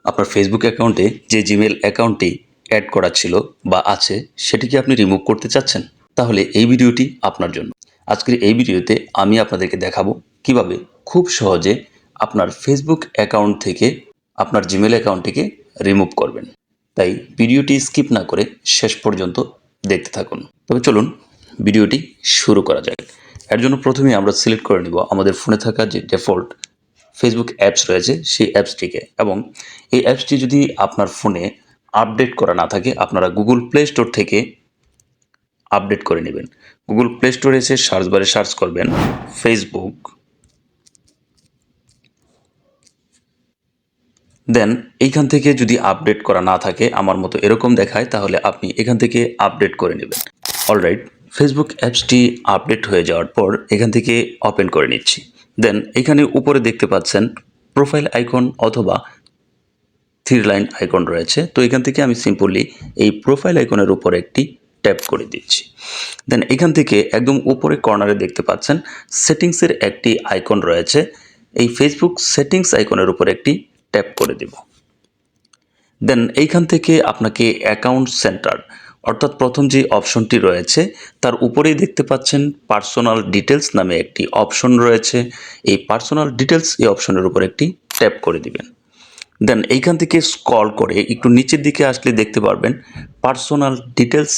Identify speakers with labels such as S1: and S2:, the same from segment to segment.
S1: আপনার ফেসবুক অ্যাকাউন্টে যে জিমেল অ্যাকাউন্টটি অ্যাড করা ছিল বা আছে সেটিকে আপনি রিমুভ করতে চাচ্ছেন, তাহলে এই ভিডিওটি আপনার জন্য। আজকের এই ভিডিওতে আমি আপনাদেরকে দেখাবো কিভাবে খুব সহজে আপনার ফেসবুক অ্যাকাউন্ট থেকে আপনার জিমেল অ্যাকাউন্টটিকে রিমুভ করবেন। তাই ভিডিওটি স্কিপ না করে শেষ পর্যন্ত দেখতে থাকুন। তবে চলুন ভিডিওটি শুরু করা যাক। এর জন্য প্রথমেই আমরা সিলেক্ট করে নিব আমাদের ফোনে থাকা যে ডিফল্ট ফেসবুক অ্যাপস রয়েছে সেই অ্যাপসটিকে, এবং এই অ্যাপসটি যদি আপনার ফোনে আপডেট করা না থাকে আপনারা গুগল প্লে স্টোর থেকে আপডেট করে নেবেন। গুগল প্লে স্টোরে এসে সার্চ বারে সার্চ করবেন ফেসবুক, দেন এইখান থেকে যদি আপডেট করা না থাকে আমার মতো এরকম দেখায়, তাহলে আপনি এখান থেকে আপডেট করে নেবেন। অলরাইট, ফেসবুক অ্যাপসটি আপডেট হয়ে যাওয়ার পর এখান থেকে ওপেন করে নিচ্ছি। দেন এখানে উপরে দেখতে পাচ্ছেন প্রোফাইল আইকন অথবা 3 লাইন আইকন রয়েছে। তো এখান থেকে আমি সিম্পলি এই প্রোফাইল আইকনের উপর একটি ট্যাপ করে দিচ্ছি। দেন এখান থেকে একদম উপরে কর্নারে দেখতে পাচ্ছেন সেটিংসের একটি আইকন রয়েছে। এই ফেসবুক সেটিংস আইকনের উপর একটি ট্যাপ করে দেব। দেন এইখান থেকে আপনাকে অ্যাকাউন্ট সেন্টার অর্থাৎ প্রথম যে অপশনটি রয়েছে তার উপরেই দেখতে পাচ্ছেন পার্সোনাল ডিটেলস নামে একটি অপশন রয়েছে। এই পার্সোনাল ডিটেলস এই অপশনের উপর একটি ট্যাপ করে দিবেন। দেন এইখান থেকে স্ক্রল করে একটু নিচের দিকে আসলে দেখতে পারবেন পার্সোনাল ডিটেলস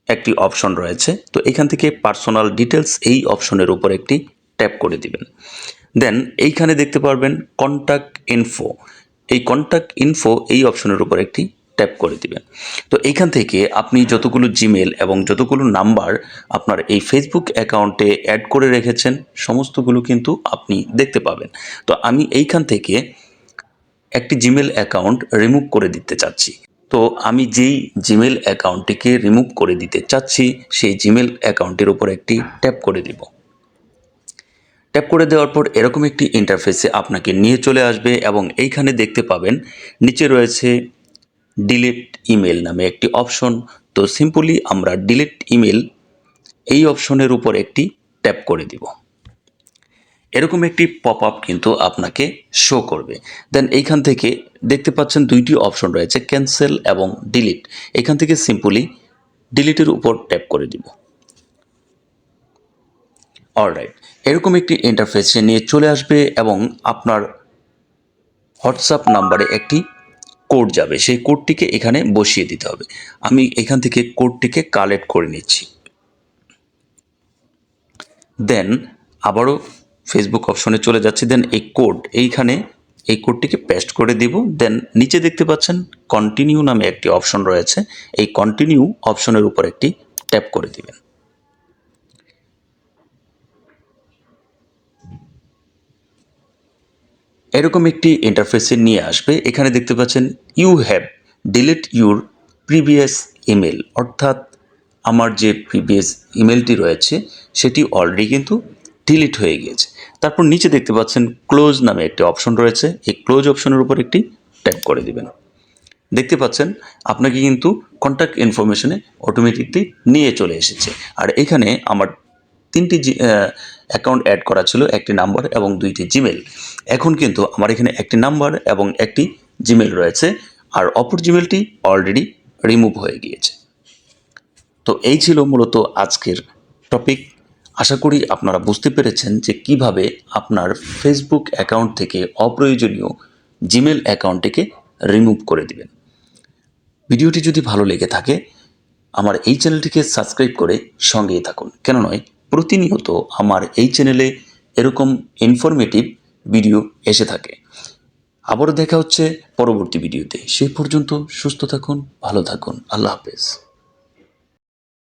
S1: একটি অপশন রয়েছে। তো এখান থেকে পার্সোনাল ডিটেলস এই অপশনের উপর একটি ট্যাপ করে দিবেন। দেন এইখানে দেখতে পারবেন কন্ট্যাক্ট ইনফো, এই কন্ট্যাক্ট ইনফো এই অপশনের উপর একটি ট্যাপ করে দিবেন। তো এইখান থেকে আপনি যতগুলো জিমেল এবং যতগুলো নাম্বার আপনার এই ফেসবুক অ্যাকাউন্টে অ্যাড করে রেখেছেন সমস্তগুলো কিন্তু আপনি দেখতে পাবেন। তো আমি এইখান থেকে একটি জিমেল অ্যাকাউন্ট রিমুভ করে দিতে চাচ্ছি। তো আমি যেই জিমেল অ্যাকাউন্টটিকে রিমুভ করে দিতে চাচ্ছি সেই জিমেল অ্যাকাউন্টের উপর একটি ট্যাপ করে দিব। ট্যাপ করে দেওয়ার পর এরকম একটি ইন্টারফেসে আপনাকে নিয়ে চলে আসবে এবং এইখানে দেখতে পাবেন নিচে রয়েছে ডিলিট ইমেল নামে একটি অপশন। তো সিম্পলি আমরা ডিলিট ইমেল এই অপশনের উপর একটি ট্যাপ করে দিব। এরকম একটি পপ আপ কিন্তু আপনাকে শো করবে। দেন এইখান থেকে দেখতে পাচ্ছেন দুইটি অপশন রয়েছে, ক্যান্সেল এবং ডিলিট। এখান থেকে সিম্পলি ডিলিটের উপর ট্যাপ করে দিব। অলরাইট, এরকম একটি ইন্টারফেসে নিয়ে চলে আসবে এবং আপনার হোয়াটসঅ্যাপ নাম্বারে একটি কোড যাবে, সেই কোডটিকে এখানে বসিয়ে দিতে হবে। আমি এখান থেকে কোডটিকে কালেক্ট করে নিচ্ছি। দেন আবারও ফেসবুক অপশনে চলে যাচ্ছি। দেন এই কোড এইখানে এই কোডটিকে পেস্ট করে দিব। দেন নিচে দেখতে পাচ্ছেন কন্টিনিউ নামে একটি অপশন রয়েছে, এই কন্টিনিউ অপশনের উপর একটি ট্যাপ করে দিবেন। এরকম একটি ইন্টারফেসে নিয়ে আসবে। এখানে দেখতে পাচ্ছেন you have delete your previous email, অর্থাৎ আমার যে প্রিভিয়াস ইমেলটি রয়েছে সেটি অলরেডি কিন্তু ডিলিট হয়ে গিয়েছে। তারপর নিচে দেখতে পাচ্ছেন ক্লোজ নামে একটি অপশন রয়েছে, এই ক্লোজ অপশনের উপর একটি ট্যাপ করে দিবেন। দেখতে পাচ্ছেন আপনাকে কিন্তু কন্ট্যাক্ট ইনফরমেশনে অটোমেটিকলি নিয়ে চলে এসেছে। আর এখানে আমার 3টি অ্যাকাউন্ট অ্যাড করা ছিল, একটি নাম্বার এবং 2টি জিমেল। এখন কিন্তু আমার এখানে একটি নাম্বার এবং একটি জিমেল রয়েছে, আর অপর জিমেলটি অলরেডি রিমুভ হয়ে গিয়েছে। তো এই ছিল মূলত আজকের টপিক। আশা করি আপনারা বুঝতে পেরেছেন যে কিভাবে আপনার ফেসবুক অ্যাকাউন্ট থেকে অপ্রয়োজনীয় জিমেল অ্যাকাউন্টটিকে রিমুভ করে দিবেন। ভিডিওটি যদি ভালো লেগে থাকে আমার এই চ্যানেলটিকে সাবস্ক্রাইব করে সঙ্গেই থাকুন, কেন নয় প্রতিনিয়ত আমার এই চ্যানেলে এরকম ইনফরমেটিভ ভিডিও এসে থাকে। আবারও দেখা হচ্ছে পরবর্তী ভিডিওতে। সেই পর্যন্ত সুস্থ থাকুন, ভালো থাকুন, আল্লাহ হাফেজ।